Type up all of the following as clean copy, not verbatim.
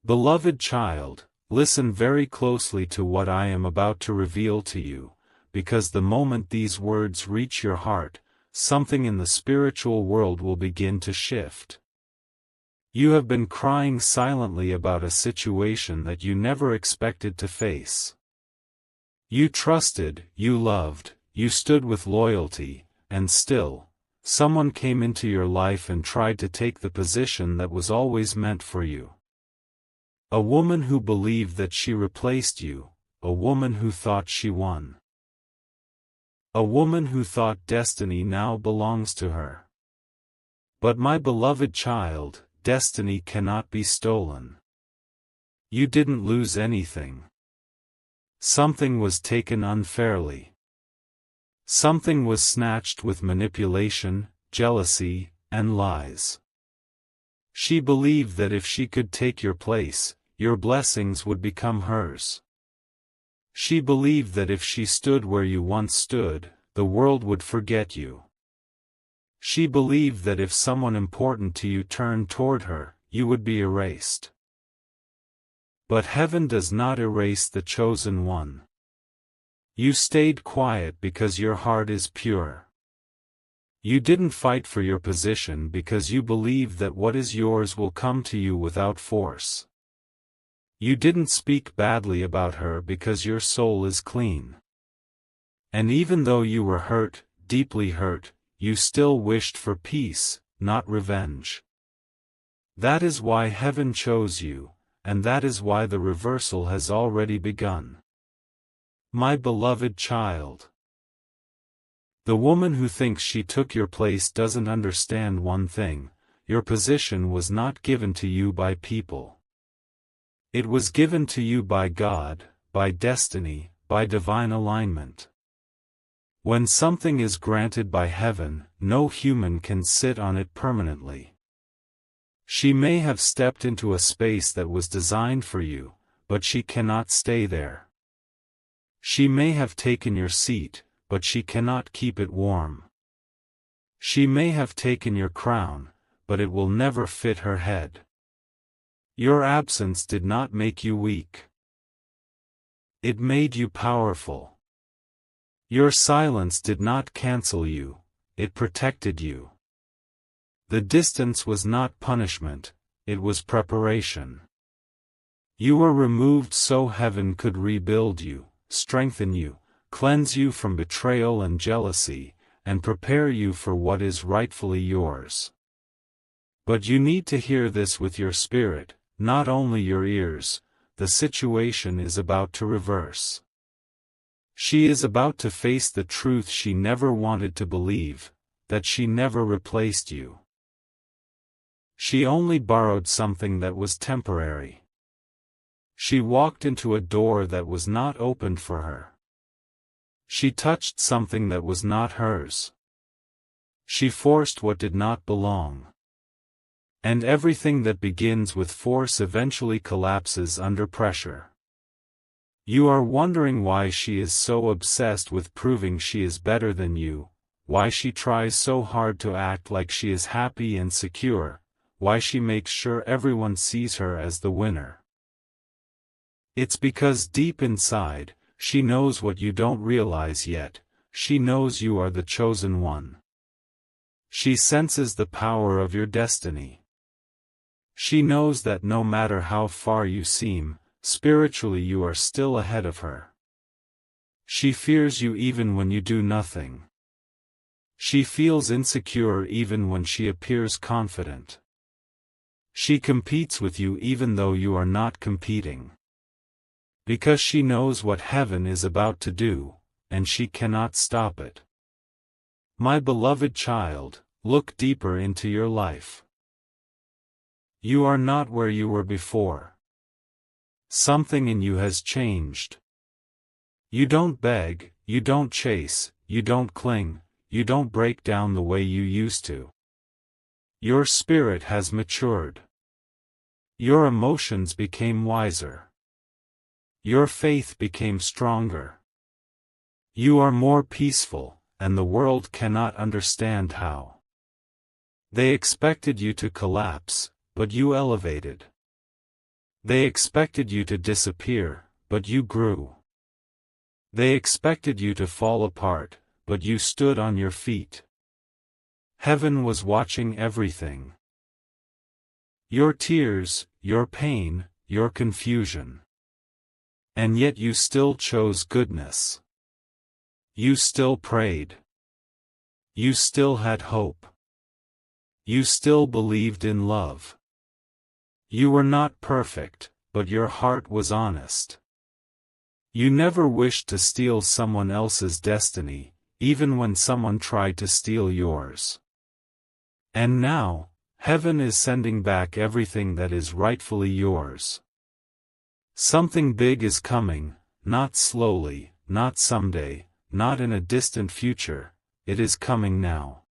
Beloved child, listen very closely to what I am about to reveal to you, because the moment these words reach your heart, something in the spiritual world will begin to shift. You have been crying silently about a situation that you never expected to face. You trusted, you loved, you stood with loyalty, and still, someone came into your life and tried to take the position that was always meant for you. A woman who believed that she replaced you, a woman who thought she won. A woman who thought destiny now belongs to her. But my beloved child, destiny cannot be stolen. You didn't lose anything. Something was taken unfairly. Something was snatched with manipulation, jealousy, and lies. She believed that if she could take your place, your blessings would become hers. She believed that if she stood where you once stood, the world would forget you. She believed that if someone important to you turned toward her, you would be erased. But heaven does not erase the chosen one. You stayed quiet because your heart is pure. You didn't fight for your position because you believe that what is yours will come to you without force. You didn't speak badly about her because your soul is clean. And even though you were hurt, deeply hurt, you still wished for peace, not revenge. That is why heaven chose you, and that is why the reversal has already begun. My beloved child. The woman who thinks she took your place doesn't understand one thing: your position was not given to you by people. It was given to you by God, by destiny, by divine alignment. When something is granted by heaven, no human can sit on it permanently. She may have stepped into a space that was designed for you, but she cannot stay there. She may have taken your seat, but she cannot keep it warm. She may have taken your crown, but it will never fit her head. Your absence did not make you weak. It made you powerful. Your silence did not cancel you, it protected you. The distance was not punishment, it was preparation. You were removed so heaven could rebuild you, strengthen you, cleanse you from betrayal and jealousy, and prepare you for what is rightfully yours. But you need to hear this with your spirit, not only your ears. The situation is about to reverse. She is about to face the truth she never wanted to believe, that she never replaced you. She only borrowed something that was temporary. She walked into a door that was not opened for her. She touched something that was not hers. She forced what did not belong. And everything that begins with force eventually collapses under pressure. You are wondering why she is so obsessed with proving she is better than you, why she tries so hard to act like she is happy and secure, why she makes sure everyone sees her as the winner. It's because deep inside, she knows what you don't realize yet: she knows you are the chosen one. She senses the power of your destiny. She knows that no matter how far you seem, spiritually you are still ahead of her. She fears you even when you do nothing. She feels insecure even when she appears confident. She competes with you even though you are not competing. Because she knows what heaven is about to do, and she cannot stop it. My beloved child, look deeper into your life. You are not where you were before. Something in you has changed. You don't beg, you don't chase, you don't cling, you don't break down the way you used to. Your spirit has matured. Your emotions became wiser. Your faith became stronger. You are more peaceful, and the world cannot understand how. They expected you to collapse, but you elevated. They expected you to disappear, but you grew. They expected you to fall apart, but you stood on your feet. Heaven was watching everything. Your tears, your pain, your confusion. And yet you still chose goodness. You still prayed. You still had hope. You still believed in love. You were not perfect, but your heart was honest. You never wished to steal someone else's destiny, even when someone tried to steal yours. And now, heaven is sending back everything that is rightfully yours. Something big is coming, not slowly, not someday, not in a distant future, it is coming now.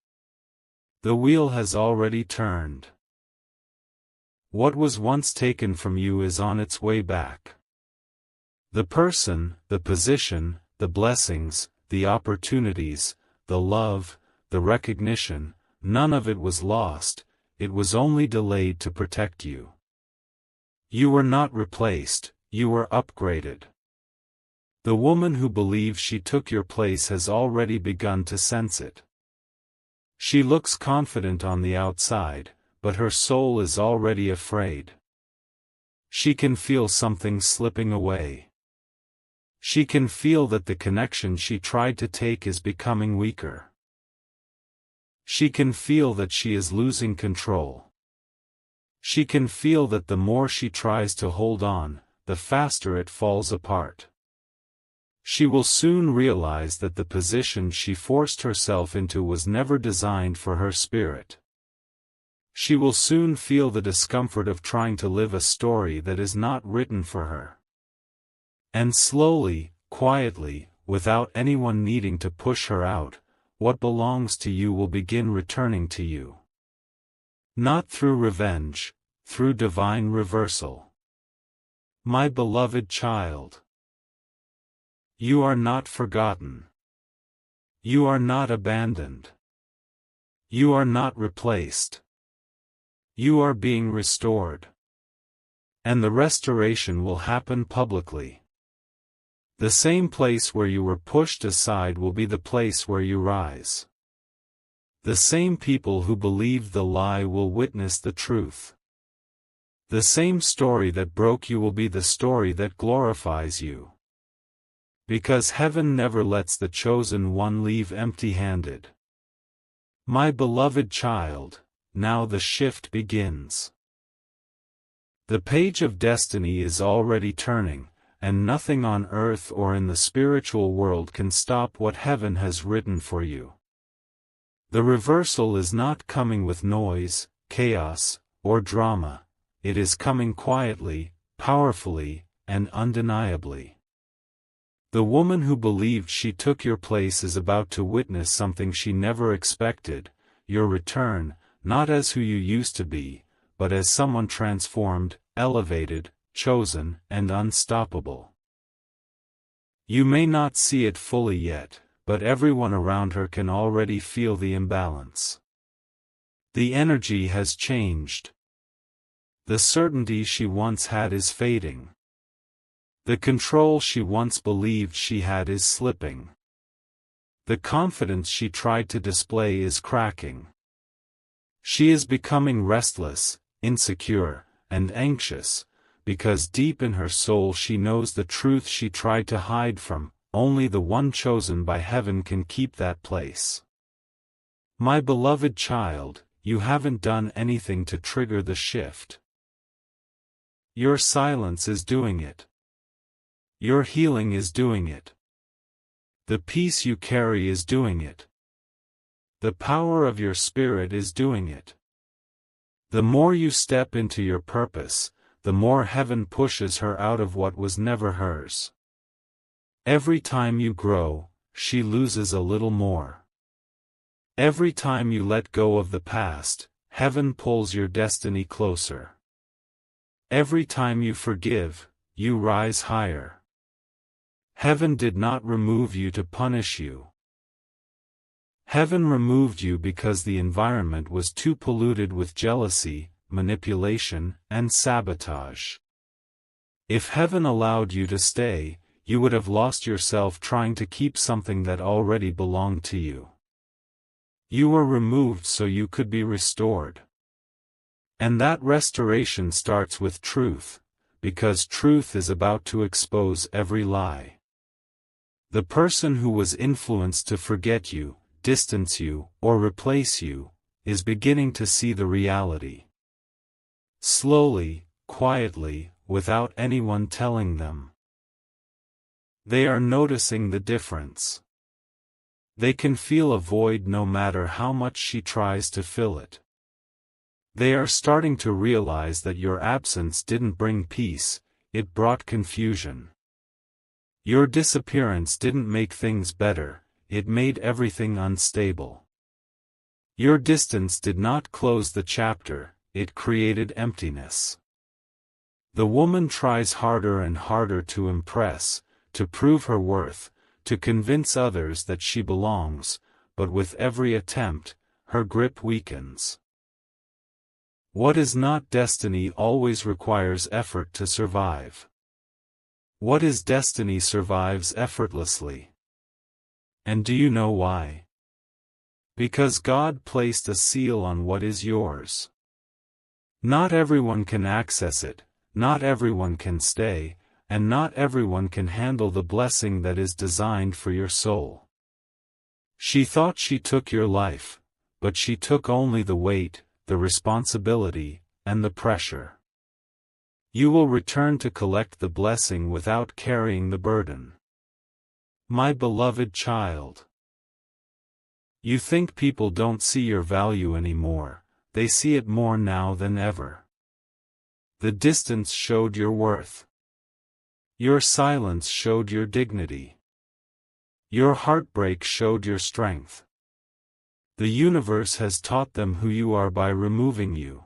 The wheel has already turned. What was once taken from you is on its way back. The person, the position, the blessings, the opportunities, the love, the recognition, none of it was lost, it was only delayed to protect you. You were not replaced, you were upgraded. The woman who believes she took your place has already begun to sense it. She looks confident on the outside, but her soul is already afraid. She can feel something slipping away. She can feel that the connection she tried to take is becoming weaker. She can feel that she is losing control. She can feel that the more she tries to hold on, the faster it falls apart. She will soon realize that the position she forced herself into was never designed for her spirit. She will soon feel the discomfort of trying to live a story that is not written for her. And slowly, quietly, without anyone needing to push her out, what belongs to you will begin returning to you. Not through revenge, through divine reversal. My beloved child, you are not forgotten. You are not abandoned. You are not replaced. You are being restored. And the restoration will happen publicly. The same place where you were pushed aside will be the place where you rise. The same people who believed the lie will witness the truth. The same story that broke you will be the story that glorifies you. Because heaven never lets the chosen one leave empty-handed. My beloved child, now the shift begins. The page of destiny is already turning, and nothing on earth or in the spiritual world can stop what heaven has written for you. The reversal is not coming with noise, chaos, or drama, it is coming quietly, powerfully, and undeniably. The woman who believed she took your place is about to witness something she never expected, your return, not as who you used to be, but as someone transformed, elevated, chosen, and unstoppable. You may not see it fully yet, but everyone around her can already feel the imbalance. The energy has changed. The certainty she once had is fading. The control she once believed she had is slipping. The confidence she tried to display is cracking. She is becoming restless, insecure, and anxious, because deep in her soul she knows the truth she tried to hide from, only the one chosen by heaven can keep that place. My beloved child, you haven't done anything to trigger the shift. Your silence is doing it. Your healing is doing it. The peace you carry is doing it. The power of your spirit is doing it. The more you step into your purpose, the more heaven pushes her out of what was never hers. Every time you grow, she loses a little more. Every time you let go of the past, heaven pulls your destiny closer. Every time you forgive, you rise higher. Heaven did not remove you to punish you. Heaven removed you because the environment was too polluted with jealousy, manipulation, and sabotage. If heaven allowed you to stay, you would have lost yourself trying to keep something that already belonged to you. You were removed so you could be restored. And that restoration starts with truth, because truth is about to expose every lie. The person who was influenced to forget you, distance you, or replace you, is beginning to see the reality. Slowly, quietly, without anyone telling them. They are noticing the difference. They can feel a void no matter how much she tries to fill it. They are starting to realize that your absence didn't bring peace, it brought confusion. Your disappearance didn't make things better, it made everything unstable. Your distance did not close the chapter, it created emptiness. The woman tries harder and harder to impress, to prove her worth, to convince others that she belongs, but with every attempt, her grip weakens. What is not destiny always requires effort to survive. What is destiny survives effortlessly. And do you know why? Because God placed a seal on what is yours. Not everyone can access it, not everyone can stay, and not everyone can handle the blessing that is designed for your soul. She thought she took your life, but she took only the weight, the responsibility, and the pressure. You will return to collect the blessing without carrying the burden. My beloved child. You think people don't see your value anymore, they see it more now than ever. The distance showed your worth. Your silence showed your dignity. Your heartbreak showed your strength. The universe has taught them who you are by removing you.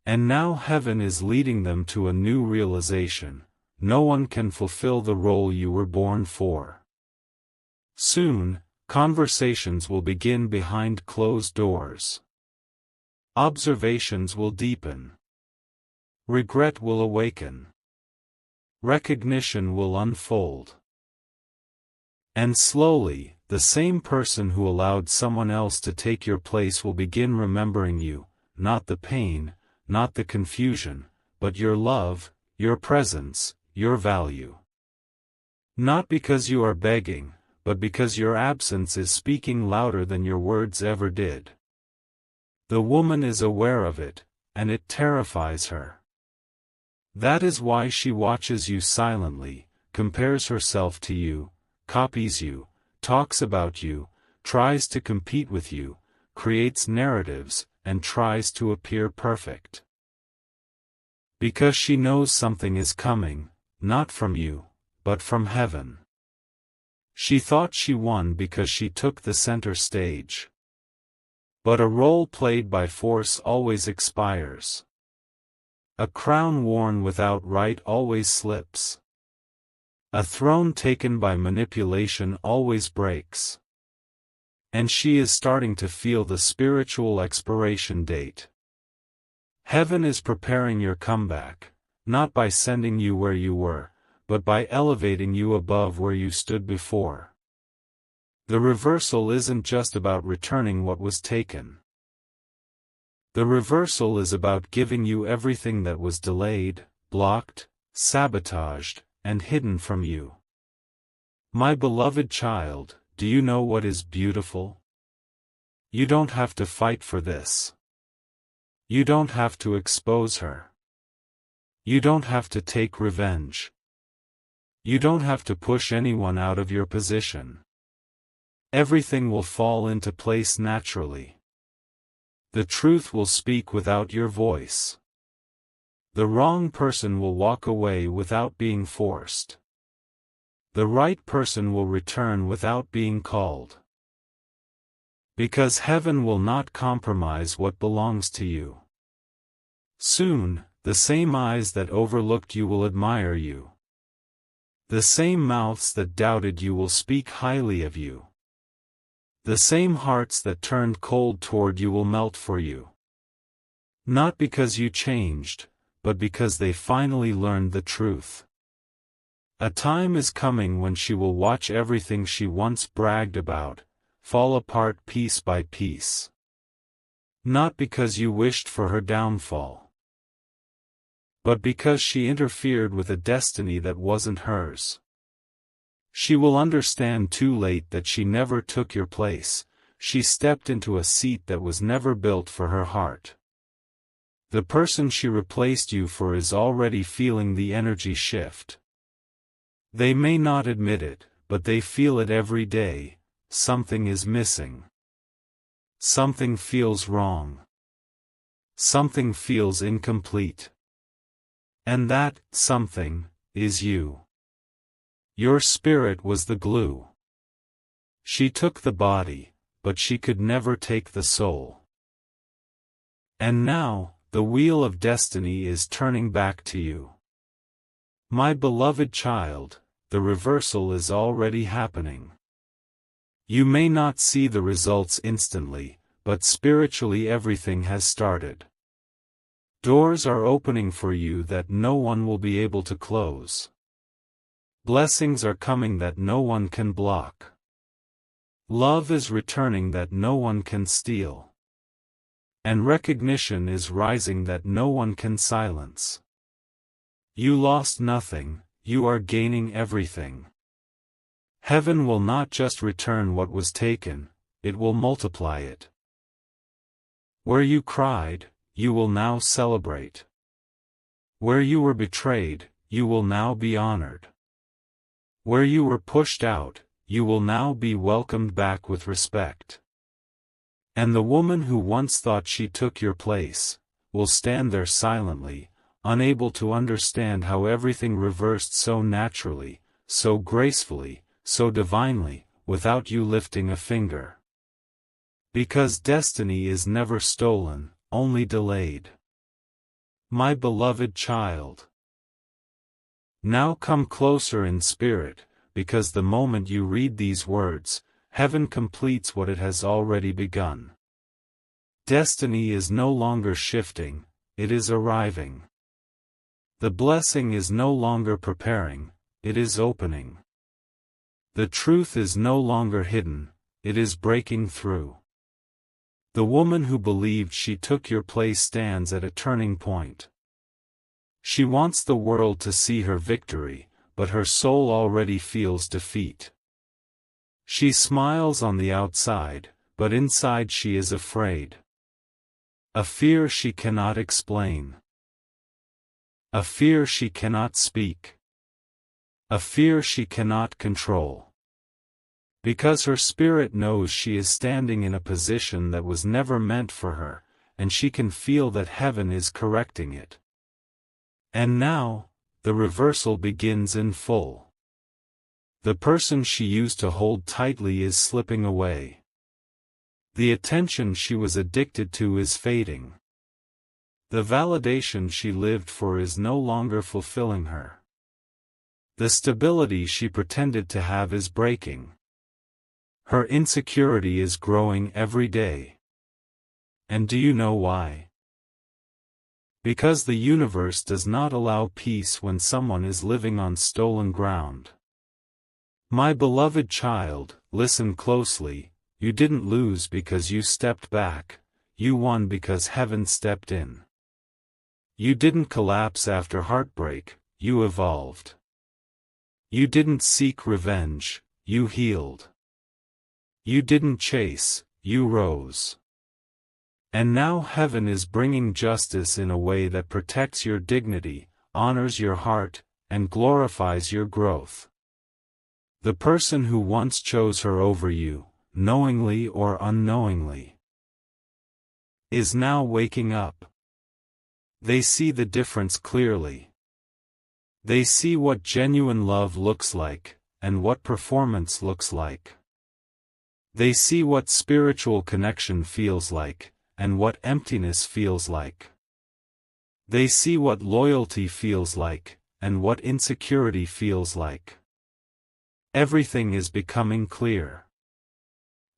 And now heaven is leading them to a new realization: no one can fulfill the role you were born for. Soon, conversations will begin behind closed doors. Observations will deepen. Regret will awaken. Recognition will unfold. And slowly, the same person who allowed someone else to take your place will begin remembering you, not the pain, not the confusion, but your love, your presence, your value. Not because you are begging, but because your absence is speaking louder than your words ever did. The woman is aware of it, and it terrifies her. That is why she watches you silently, compares herself to you, copies you, talks about you, tries to compete with you, creates narratives, and tries to appear perfect. Because she knows something is coming, not from you, but from heaven. She thought she won because she took the center stage. But a role played by force always expires. A crown worn without right always slips. A throne taken by manipulation always breaks. And she is starting to feel the spiritual expiration date. Heaven is preparing your comeback, not by sending you where you were, but by elevating you above where you stood before. The reversal isn't just about returning what was taken. The reversal is about giving you everything that was delayed, blocked, sabotaged, and hidden from you. My beloved child, do you know what is beautiful? You don't have to fight for this. You don't have to expose her. You don't have to take revenge. You don't have to push anyone out of your position. Everything will fall into place naturally. The truth will speak without your voice. The wrong person will walk away without being forced. The right person will return without being called. Because heaven will not compromise what belongs to you. Soon, the same eyes that overlooked you will admire you. The same mouths that doubted you will speak highly of you. The same hearts that turned cold toward you will melt for you. Not because you changed, but because they finally learned the truth. A time is coming when she will watch everything she once bragged about fall apart piece by piece. Not because you wished for her downfall, but because she interfered with a destiny that wasn't hers. She will understand too late that she never took your place. She stepped into a seat that was never built for her heart. The person she replaced you for is already feeling the energy shift. They may not admit it, but they feel it every day. Something is missing. Something feels wrong. Something feels incomplete. And that something is you. Your spirit was the glue. She took the body, but she could never take the soul. And now, the wheel of destiny is turning back to you. My beloved child, the reversal is already happening. You may not see the results instantly, but spiritually everything has started. Doors are opening for you that no one will be able to close. Blessings are coming that no one can block. Love is returning that no one can steal. And recognition is rising that no one can silence. You lost nothing, you are gaining everything. Heaven will not just return what was taken, it will multiply it. Where you cried, you will now celebrate. Where you were betrayed, you will now be honored. Where you were pushed out, you will now be welcomed back with respect. And the woman who once thought she took your place, will stand there silently, unable to understand how everything reversed so naturally, so gracefully, so divinely, without you lifting a finger. Because destiny is never stolen, only delayed. My beloved child. Now come closer in spirit, because the moment you read these words, heaven completes what it has already begun. Destiny is no longer shifting, it is arriving. The blessing is no longer preparing, it is opening. The truth is no longer hidden, it is breaking through. The woman who believed she took your place stands at a turning point. She wants the world to see her victory, but her soul already feels defeat. She smiles on the outside, but inside she is afraid. A fear she cannot explain. A fear she cannot speak. A fear she cannot control. Because her spirit knows she is standing in a position that was never meant for her, and she can feel that heaven is correcting it. And now, the reversal begins in full. The person she used to hold tightly is slipping away. The attention she was addicted to is fading. The validation she lived for is no longer fulfilling her. The stability she pretended to have is breaking. Her insecurity is growing every day. And do you know why? Because the universe does not allow peace when someone is living on stolen ground. My beloved child, listen closely, you didn't lose because you stepped back, you won because heaven stepped in. You didn't collapse after heartbreak, you evolved. You didn't seek revenge, you healed. You didn't chase, you rose. And now heaven is bringing justice in a way that protects your dignity, honors your heart, and glorifies your growth. The person who once chose her over you, knowingly or unknowingly, is now waking up. They see the difference clearly. They see what genuine love looks like, and what performance looks like. They see what spiritual connection feels like, and what emptiness feels like. They see what loyalty feels like, and what insecurity feels like. Everything is becoming clear.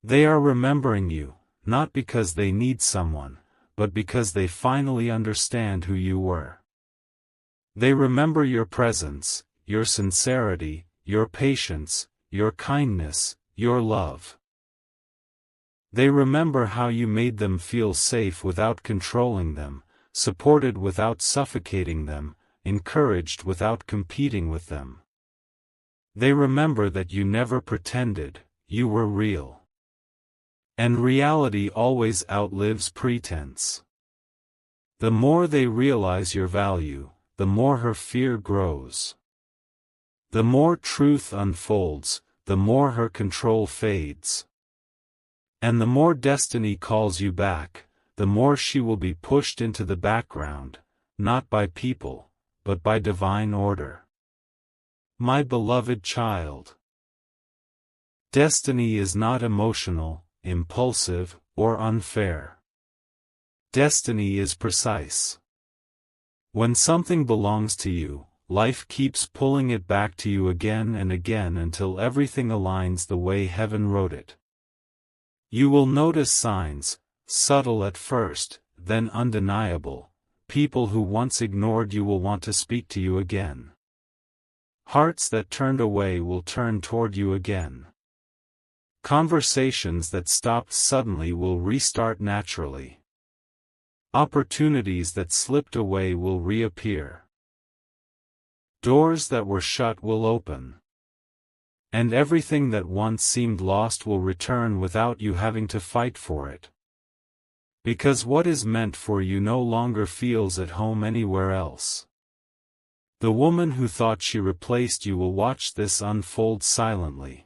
They are remembering you, not because they need someone, but because they finally understand who you were. They remember your presence, your sincerity, your patience, your kindness, your love. They remember how you made them feel safe without controlling them, supported without suffocating them, encouraged without competing with them. They remember that you never pretended, you were real. And reality always outlives pretense. The more they realize your value, the more her fear grows. The more truth unfolds, the more her control fades. And the more destiny calls you back, the more she will be pushed into the background, not by people, but by divine order. My beloved child. Destiny is not emotional, impulsive, or unfair. Destiny is precise. When something belongs to you, life keeps pulling it back to you again and again until everything aligns the way heaven wrote it. You will notice signs, subtle at first, then undeniable. People who once ignored you will want to speak to you again. Hearts that turned away will turn toward you again. Conversations that stopped suddenly will restart naturally. Opportunities that slipped away will reappear. Doors that were shut will open. And everything that once seemed lost will return without you having to fight for it. Because what is meant for you no longer feels at home anywhere else. The woman who thought she replaced you will watch this unfold silently.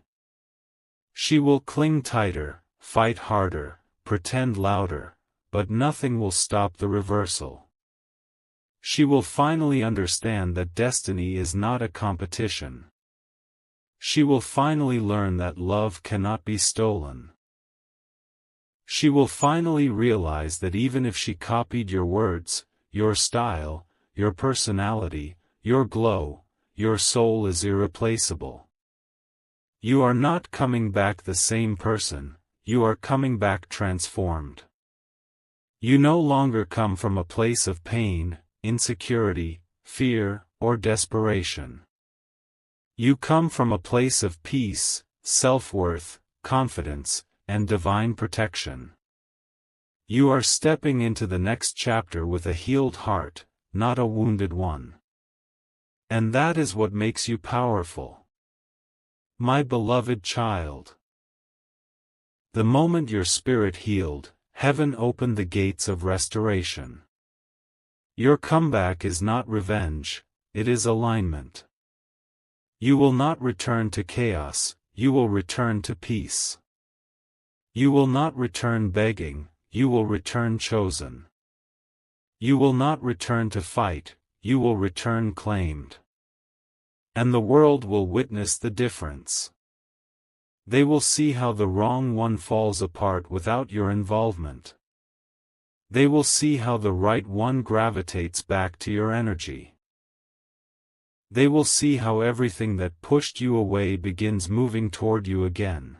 She will cling tighter, fight harder, pretend louder, but nothing will stop the reversal. She will finally understand that destiny is not a competition. She will finally learn that love cannot be stolen. She will finally realize that even if she copied your words, your style, your personality, your glow, your soul is irreplaceable. You are not coming back the same person, you are coming back transformed. You no longer come from a place of pain, insecurity, fear, or desperation. You come from a place of peace, self-worth, confidence, and divine protection. You are stepping into the next chapter with a healed heart, not a wounded one. And that is what makes you powerful. My beloved child. The moment your spirit healed, heaven opened the gates of restoration. Your comeback is not revenge, it is alignment. You will not return to chaos, you will return to peace. You will not return begging, you will return chosen. You will not return to fight, you will return claimed. And the world will witness the difference. They will see how the wrong one falls apart without your involvement. They will see how the right one gravitates back to your energy. They will see how everything that pushed you away begins moving toward you again.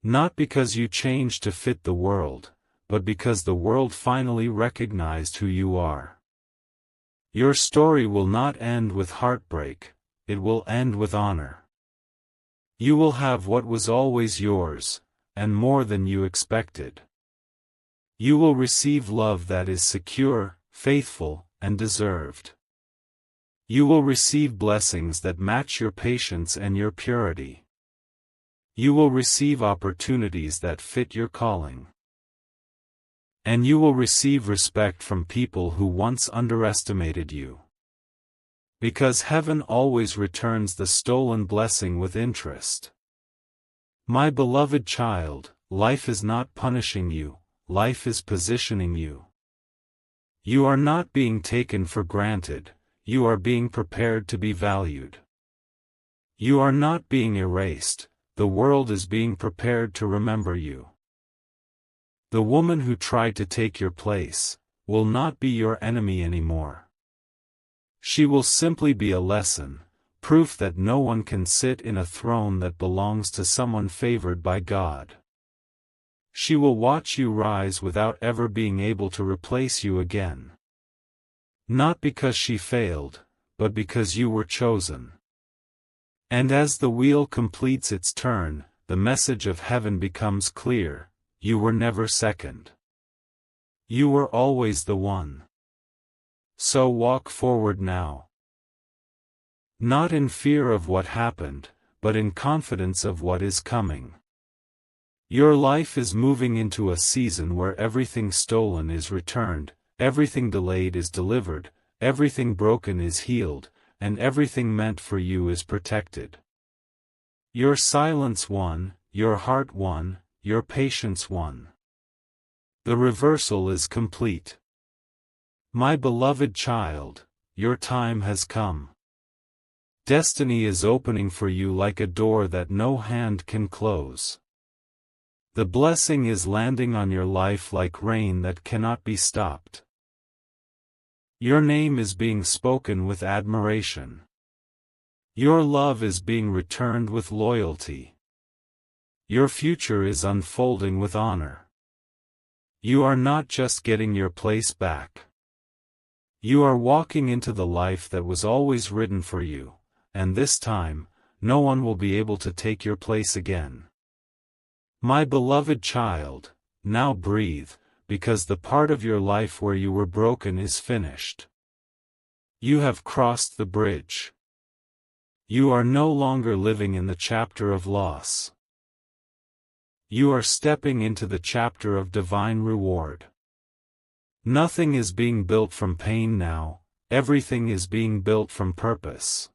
Not because you changed to fit the world, but because the world finally recognized who you are. Your story will not end with heartbreak, it will end with honor. You will have what was always yours, and more than you expected. You will receive love that is secure, faithful, and deserved. You will receive blessings that match your patience and your purity. You will receive opportunities that fit your calling. And you will receive respect from people who once underestimated you. Because heaven always returns the stolen blessing with interest. My beloved child, life is not punishing you, life is positioning you. You are not being taken for granted. You are being prepared to be valued. You are not being erased, the world is being prepared to remember you. The woman who tried to take your place will not be your enemy anymore. She will simply be a lesson, proof that no one can sit in a throne that belongs to someone favored by God. She will watch you rise without ever being able to replace you again. Not because she failed, but because you were chosen. And as the wheel completes its turn, the message of heaven becomes clear: you were never second. You were always the one. So walk forward now. Not in fear of what happened, but in confidence of what is coming. Your life is moving into a season where everything stolen is returned, everything delayed is delivered, everything broken is healed, and everything meant for you is protected. Your silence won, your heart won, your patience won. The reversal is complete. My beloved child, your time has come. Destiny is opening for you like a door that no hand can close. The blessing is landing on your life like rain that cannot be stopped. Your name is being spoken with admiration. Your love is being returned with loyalty. Your future is unfolding with honor. You are not just getting your place back. You are walking into the life that was always written for you, and this time, no one will be able to take your place again. My beloved child, now breathe, because the part of your life where you were broken is finished. You have crossed the bridge. You are no longer living in the chapter of loss. You are stepping into the chapter of divine reward. Nothing is being built from pain now, everything is being built from purpose.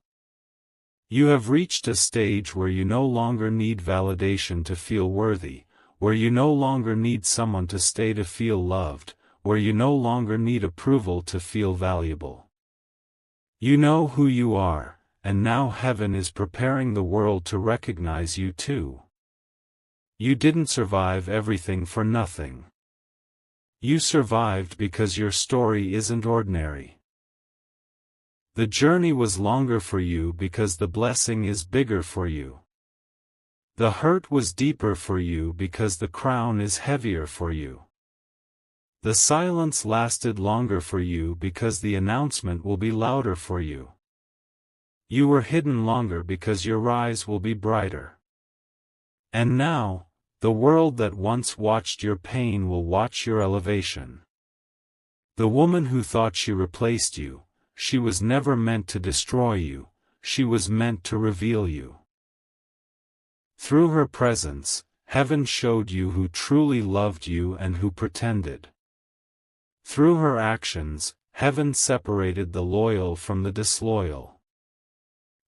You have reached a stage where you no longer need validation to feel worthy, where you no longer need someone to stay to feel loved, where you no longer need approval to feel valuable. You know who you are, and now heaven is preparing the world to recognize you too. You didn't survive everything for nothing. You survived because your story isn't ordinary. The journey was longer for you because the blessing is bigger for you. The hurt was deeper for you because the crown is heavier for you. The silence lasted longer for you because the announcement will be louder for you. You were hidden longer because your rise will be brighter. And now, the world that once watched your pain will watch your elevation. The woman who thought she replaced you, she was never meant to destroy you, she was meant to reveal you. Through her presence, heaven showed you who truly loved you and who pretended. Through her actions, heaven separated the loyal from the disloyal.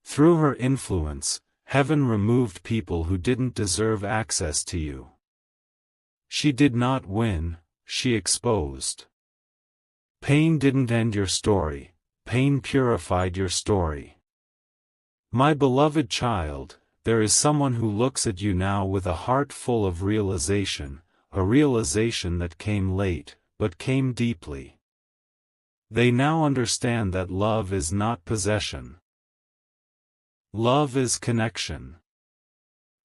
Through her influence, heaven removed people who didn't deserve access to you. She did not win, she exposed. Pain didn't end your story, pain purified your story. My beloved child, there is someone who looks at you now with a heart full of realization, a realization that came late, but came deeply. They now understand that love is not possession. Love is connection.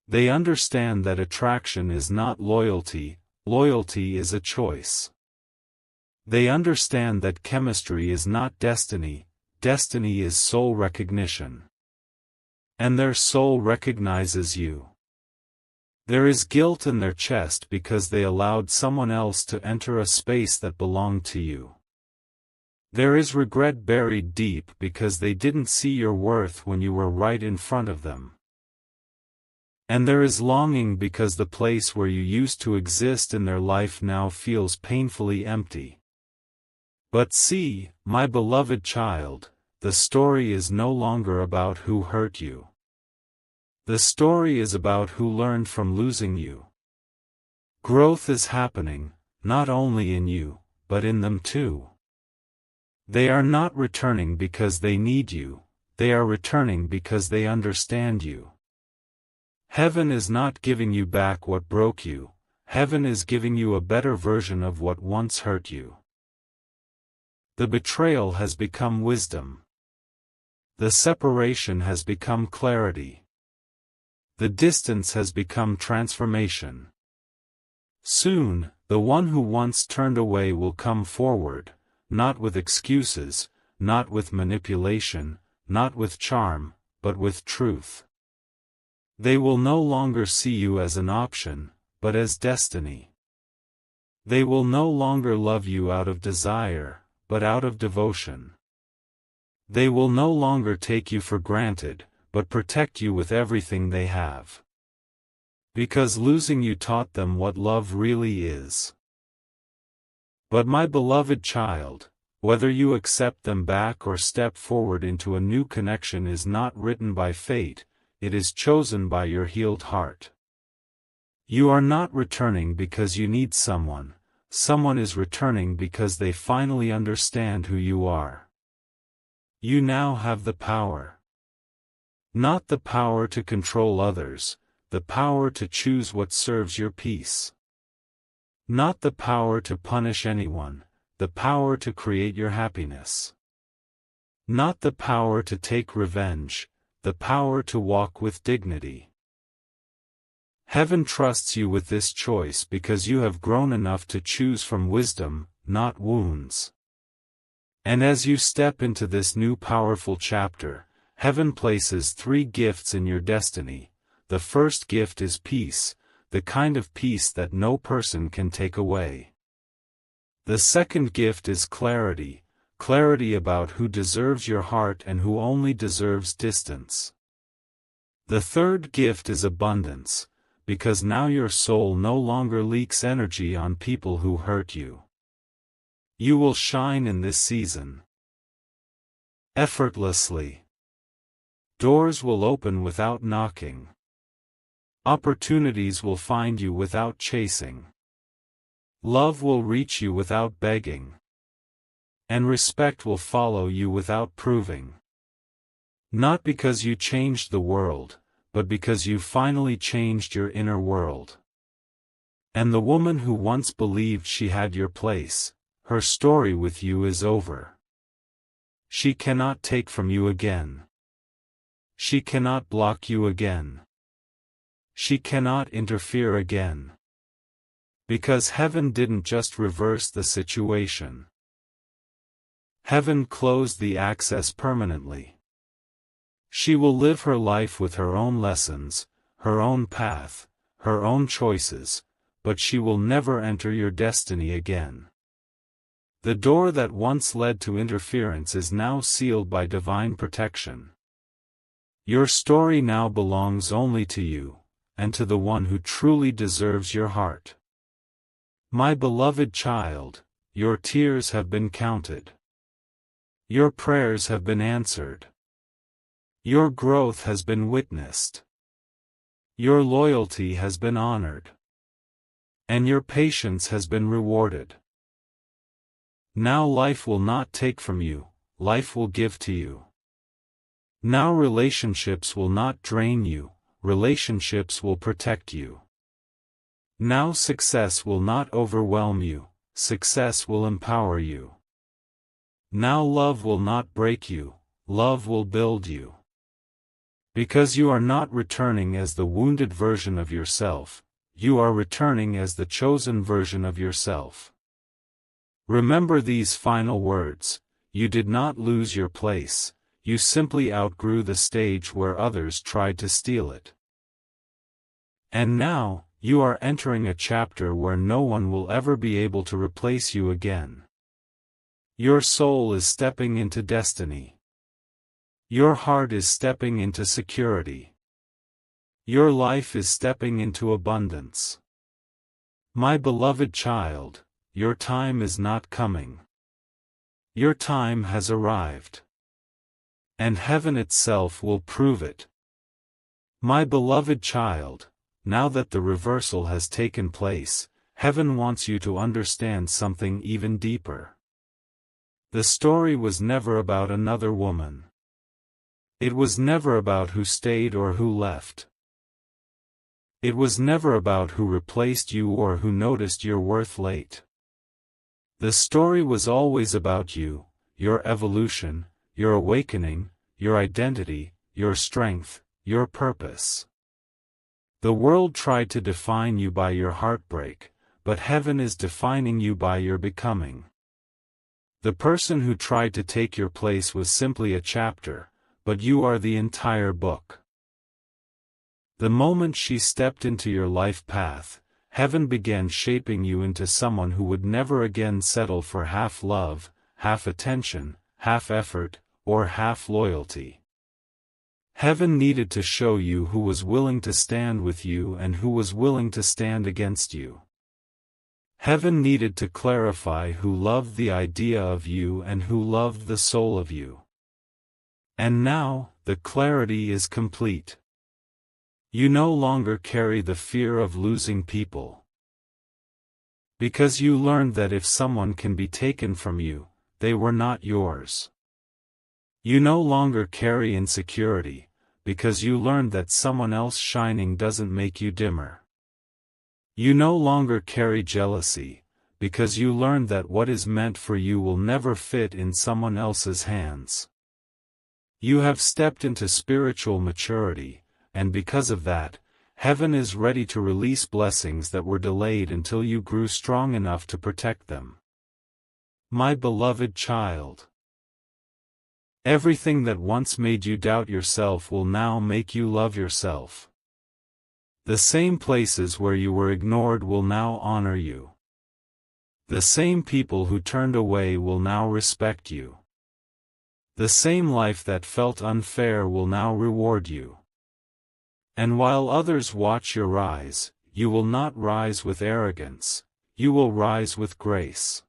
They understand that attraction is not loyalty, loyalty is a choice. They understand that chemistry is not destiny, destiny is soul recognition. And their soul recognizes you. There is guilt in their chest because they allowed someone else to enter a space that belonged to you. There is regret buried deep because they didn't see your worth when you were right in front of them. And there is longing because the place where you used to exist in their life now feels painfully empty. But see, my beloved child, the story is no longer about who hurt you. The story is about who learned from losing you. Growth is happening, not only in you, but in them too. They are not returning because they need you, they are returning because they understand you. Heaven is not giving you back what broke you, heaven is giving you a better version of what once hurt you. The betrayal has become wisdom. The separation has become clarity. The distance has become transformation. Soon, the one who once turned away will come forward, not with excuses, not with manipulation, not with charm, but with truth. They will no longer see you as an option, but as destiny. They will no longer love you out of desire, but out of devotion. They will no longer take you for granted, but protect you with everything they have. Because losing you taught them what love really is. But my beloved child, whether you accept them back or step forward into a new connection is not written by fate, it is chosen by your healed heart. You are not returning because you need someone, someone is returning because they finally understand who you are. You now have the power. Not the power to control others, the power to choose what serves your peace. Not the power to punish anyone, the power to create your happiness. Not the power to take revenge, the power to walk with dignity. Heaven trusts you with this choice because you have grown enough to choose from wisdom, not wounds. And as you step into this new powerful chapter, Heaven places 3 gifts in your destiny. The first gift is peace, the kind of peace that no person can take away. The second gift is clarity, clarity about who deserves your heart and who only deserves distance. The third gift is abundance, because now your soul no longer leaks energy on people who hurt you. You will shine in this season. Effortlessly. Doors will open without knocking. Opportunities will find you without chasing. Love will reach you without begging. And respect will follow you without proving. Not because you changed the world, but because you finally changed your inner world. And the woman who once believed she had your place, her story with you is over. She cannot take from you again. She cannot block you again. She cannot interfere again. Because Heaven didn't just reverse the situation. Heaven closed the access permanently. She will live her life with her own lessons, her own path, her own choices, but she will never enter your destiny again. The door that once led to interference is now sealed by divine protection. Your story now belongs only to you, and to the one who truly deserves your heart. My beloved child, your tears have been counted. Your prayers have been answered. Your growth has been witnessed. Your loyalty has been honored. And your patience has been rewarded. Now life will not take from you, life will give to you. Now relationships will not drain you, relationships will protect you. Now success will not overwhelm you, success will empower you. Now love will not break you, love will build you. Because you are not returning as the wounded version of yourself, you are returning as the chosen version of yourself. Remember these final words: you did not lose your place, you simply outgrew the stage where others tried to steal it. And now, you are entering a chapter where no one will ever be able to replace you again. Your soul is stepping into destiny. Your heart is stepping into security. Your life is stepping into abundance. My beloved child, your time is not coming. Your time has arrived. And Heaven itself will prove it. My beloved child, now that the reversal has taken place, Heaven wants you to understand something even deeper. The story was never about another woman. It was never about who stayed or who left. It was never about who replaced you or who noticed your worth late. The story was always about you, your evolution, your awakening, your identity, your strength, your purpose. The world tried to define you by your heartbreak, but Heaven is defining you by your becoming. The person who tried to take your place was simply a chapter, but you are the entire book. The moment she stepped into your life path, heaven began shaping you into someone who would never again settle for half love, half attention, half effort, or half loyalty. Heaven needed to show you who was willing to stand with you and who was willing to stand against you. Heaven needed to clarify who loved the idea of you and who loved the soul of you. And now, the clarity is complete. You no longer carry the fear of losing people. Because you learned that if someone can be taken from you, they were not yours. You no longer carry insecurity, because you learned that someone else shining doesn't make you dimmer. You no longer carry jealousy, because you learned that what is meant for you will never fit in someone else's hands. You have stepped into spiritual maturity, and because of that, heaven is ready to release blessings that were delayed until you grew strong enough to protect them. My beloved child, everything that once made you doubt yourself will now make you love yourself. The same places where you were ignored will now honor you. The same people who turned away will now respect you. The same life that felt unfair will now reward you. And while others watch your rise, you will not rise with arrogance, you will rise with grace.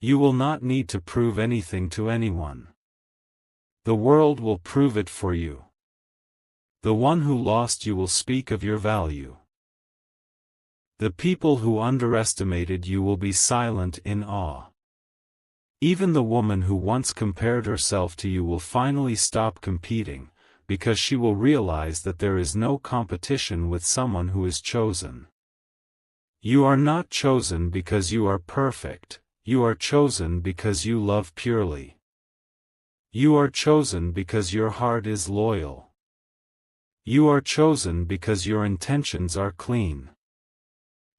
You will not need to prove anything to anyone. The world will prove it for you. The one who lost you will speak of your value. The people who underestimated you will be silent in awe. Even the woman who once compared herself to you will finally stop competing, because she will realize that there is no competition with someone who is chosen. You are not chosen because you are perfect, you are chosen because you love purely. You are chosen because your heart is loyal. You are chosen because your intentions are clean.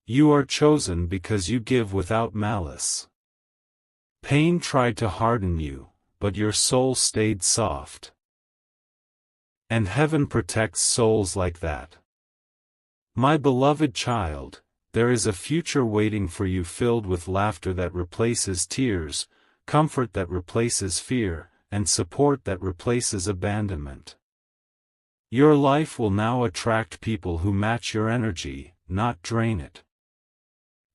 You are chosen because you give without malice. Pain tried to harden you, but your soul stayed soft. And heaven protects souls like that. My beloved child, there is a future waiting for you filled with laughter that replaces tears, comfort that replaces fear, and support that replaces abandonment. Your life will now attract people who match your energy, not drain it.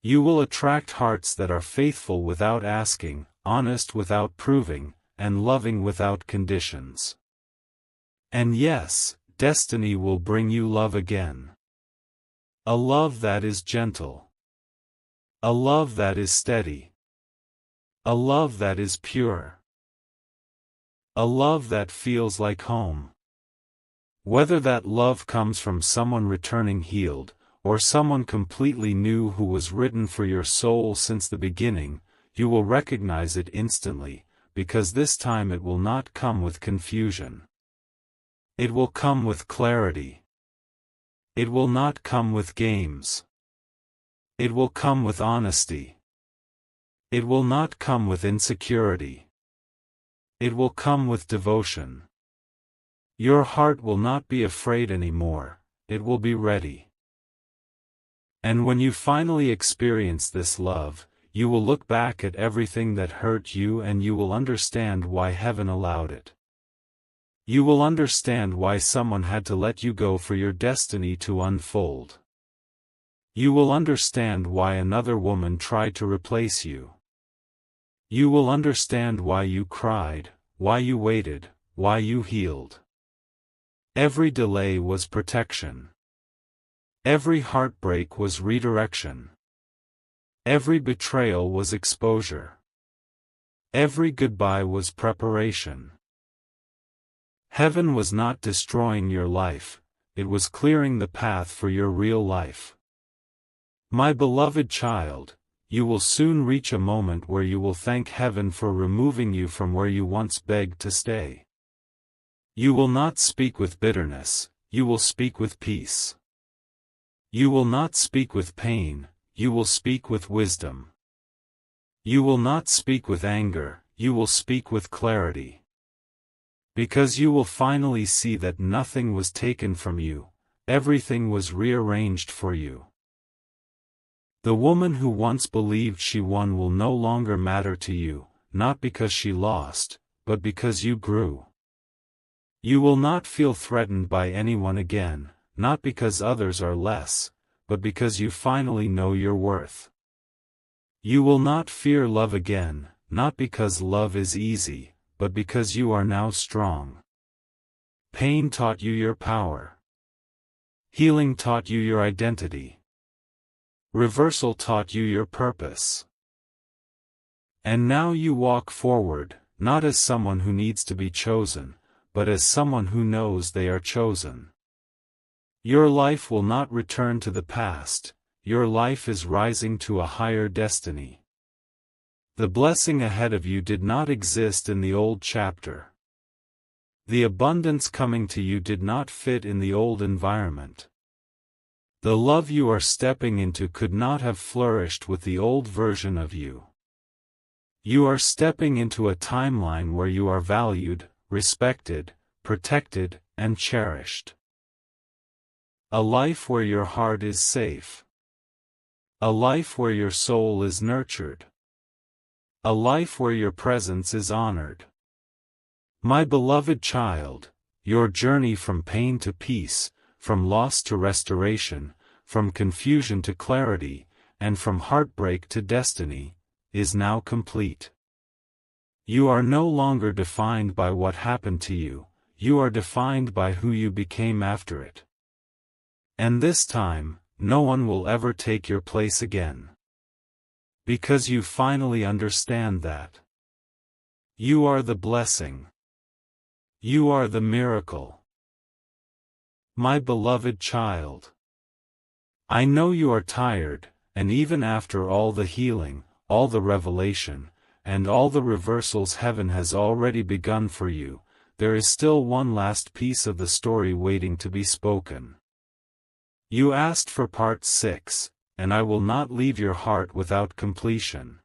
You will attract hearts that are faithful without asking, honest without proving, and loving without conditions. And yes, destiny will bring you love again. A love that is gentle. A love that is steady. A love that is pure. A love that feels like home. Whether that love comes from someone returning healed, or someone completely new who was written for your soul since the beginning, you will recognize it instantly, because this time it will not come with confusion. It will come with clarity. It will not come with games. It will come with honesty. It will not come with insecurity. It will come with devotion. Your heart will not be afraid anymore, it will be ready. And when you finally experience this love, you will look back at everything that hurt you and you will understand why heaven allowed it. You will understand why someone had to let you go for your destiny to unfold. You will understand why another woman tried to replace you. You will understand why you cried, why you waited, why you healed. Every delay was protection. Every heartbreak was redirection. Every betrayal was exposure. Every goodbye was preparation. Heaven was not destroying your life, it was clearing the path for your real life. My beloved child, you will soon reach a moment where you will thank heaven for removing you from where you once begged to stay. You will not speak with bitterness, you will speak with peace. You will not speak with pain, you will speak with wisdom. You will not speak with anger, you will speak with clarity. Because you will finally see that nothing was taken from you, everything was rearranged for you. The woman who once believed she won will no longer matter to you, not because she lost, but because you grew. You will not feel threatened by anyone again, not because others are less, but because you finally know your worth. You will not fear love again, not because love is easy, but because you are now strong. Pain taught you your power. Healing taught you your identity. Reversal taught you your purpose. And now you walk forward, not as someone who needs to be chosen, but as someone who knows they are chosen. Your life will not return to the past, your life is rising to a higher destiny. The blessing ahead of you did not exist in the old chapter. The abundance coming to you did not fit in the old environment. The love you are stepping into could not have flourished with the old version of you. You are stepping into a timeline where you are valued, respected, protected, and cherished. A life where your heart is safe. A life where your soul is nurtured. A life where your presence is honored. My beloved child, your journey from pain to peace, from loss to restoration, from confusion to clarity, and from heartbreak to destiny, is now complete. You are no longer defined by what happened to you, you are defined by who you became after it. And this time, no one will ever take your place again. Because you finally understand that. You are the blessing. You are the miracle. My beloved child. I know you are tired, and even after all the healing, all the revelation, and all the reversals heaven has already begun for you, there is still one last piece of the story waiting to be spoken. You asked for part 6, and I will not leave your heart without completion.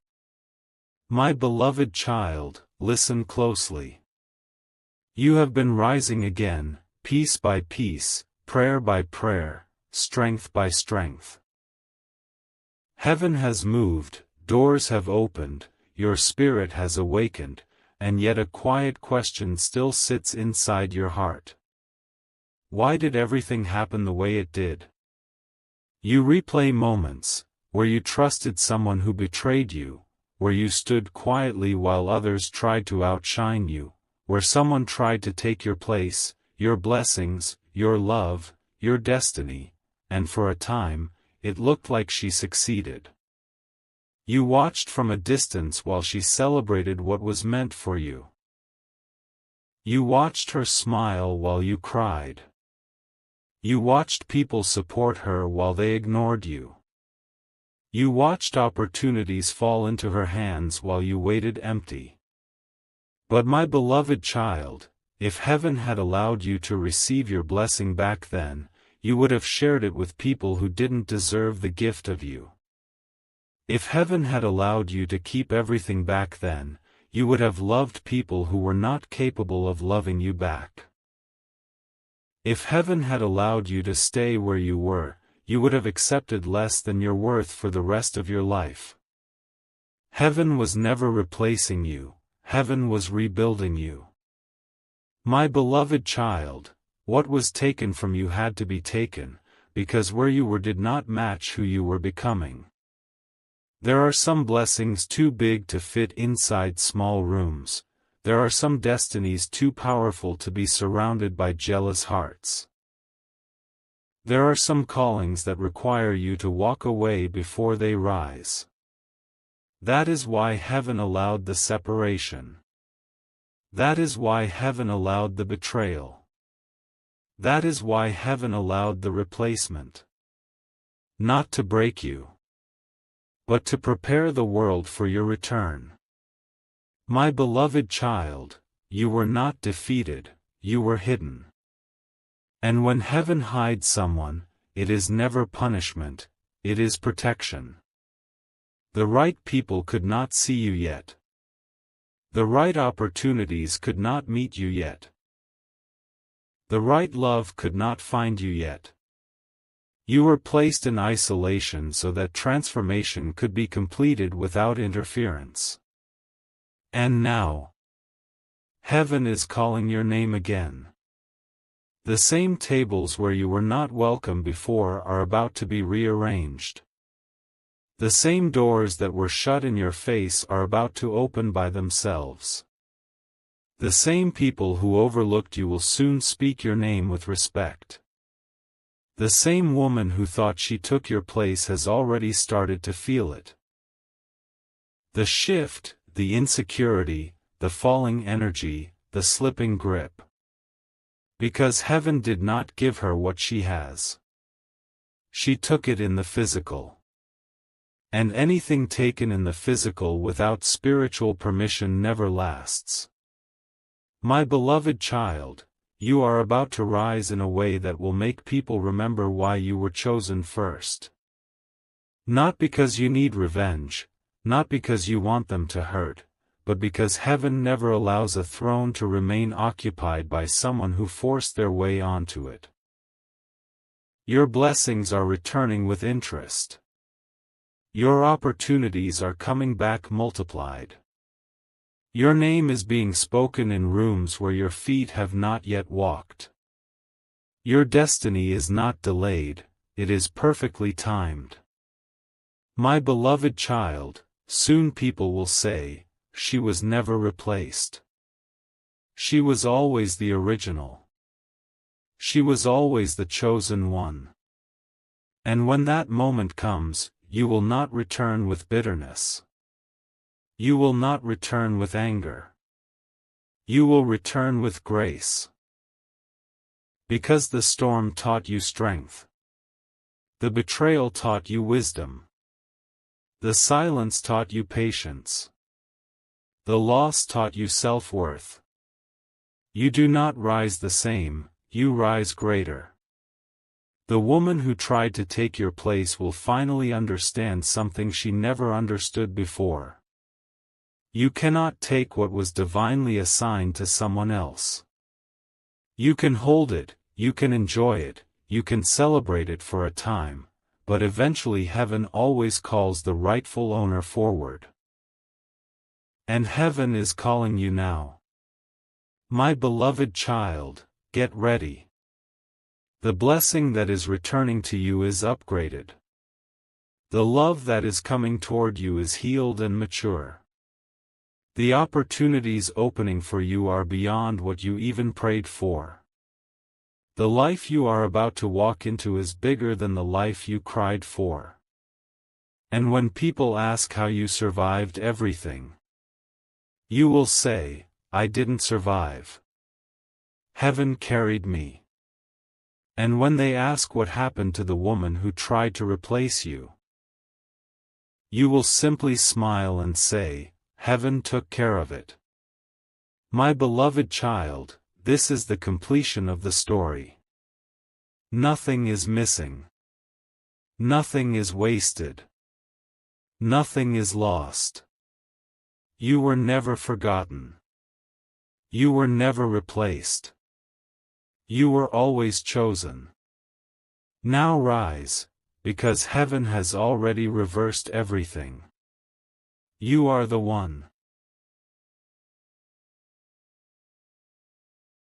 My beloved child, listen closely. You have been rising again, piece by piece, prayer by prayer, strength by strength. Heaven has moved, doors have opened, your spirit has awakened, and yet a quiet question still sits inside your heart. Why did everything happen the way it did? You replay moments, where you trusted someone who betrayed you, where you stood quietly while others tried to outshine you, where someone tried to take your place, your blessings, your love, your destiny, and for a time, it looked like she succeeded. You watched from a distance while she celebrated what was meant for you. You watched her smile while you cried. You watched people support her while they ignored you. You watched opportunities fall into her hands while you waited empty. But my beloved child, if heaven had allowed you to receive your blessing back then, you would have shared it with people who didn't deserve the gift of you. If heaven had allowed you to keep everything back then, you would have loved people who were not capable of loving you back. If heaven had allowed you to stay where you were, you would have accepted less than your worth for the rest of your life. Heaven was never replacing you, heaven was rebuilding you. My beloved child, what was taken from you had to be taken, because where you were did not match who you were becoming. There are some blessings too big to fit inside small rooms. There are some destinies too powerful to be surrounded by jealous hearts. There are some callings that require you to walk away before they rise. That is why heaven allowed the separation. That is why heaven allowed the betrayal. That is why heaven allowed the replacement. Not to break you, but to prepare the world for your return. My beloved child, you were not defeated, you were hidden. And when heaven hides someone, it is never punishment, it is protection. The right people could not see you yet. The right opportunities could not meet you yet. The right love could not find you yet. You were placed in isolation so that transformation could be completed without interference. And now, heaven is calling your name again. The same tables where you were not welcome before are about to be rearranged. The same doors that were shut in your face are about to open by themselves. The same people who overlooked you will soon speak your name with respect. The same woman who thought she took your place has already started to feel it. The shift, the insecurity, the falling energy, the slipping grip. Because heaven did not give her what she has. She took it in the physical. And anything taken in the physical without spiritual permission never lasts. My beloved child, you are about to rise in a way that will make people remember why you were chosen first. Not because you need revenge, not because you want them to hurt, but because heaven never allows a throne to remain occupied by someone who forced their way onto it. Your blessings are returning with interest. Your opportunities are coming back multiplied. Your name is being spoken in rooms where your feet have not yet walked. Your destiny is not delayed, it is perfectly timed. My beloved child, soon people will say, she was never replaced. She was always the original. She was always the chosen one. And when that moment comes, you will not return with bitterness. You will not return with anger. You will return with grace. Because the storm taught you strength. The betrayal taught you wisdom. The silence taught you patience. The loss taught you self-worth. You do not rise the same, you rise greater. The woman who tried to take your place will finally understand something she never understood before. You cannot take what was divinely assigned to someone else. You can hold it, you can enjoy it, you can celebrate it for a time, but eventually heaven always calls the rightful owner forward. And heaven is calling you now. My beloved child, get ready. The blessing that is returning to you is upgraded. The love that is coming toward you is healed and mature. The opportunities opening for you are beyond what you even prayed for. The life you are about to walk into is bigger than the life you cried for. And when people ask how you survived everything, you will say, I didn't survive. Heaven carried me. And when they ask what happened to the woman who tried to replace you, you will simply smile and say, heaven took care of it. My beloved child, this is the completion of the story. Nothing is missing. Nothing is wasted. Nothing is lost. You were never forgotten. You were never replaced. You were always chosen. Now rise, because heaven has already reversed everything. You are the one.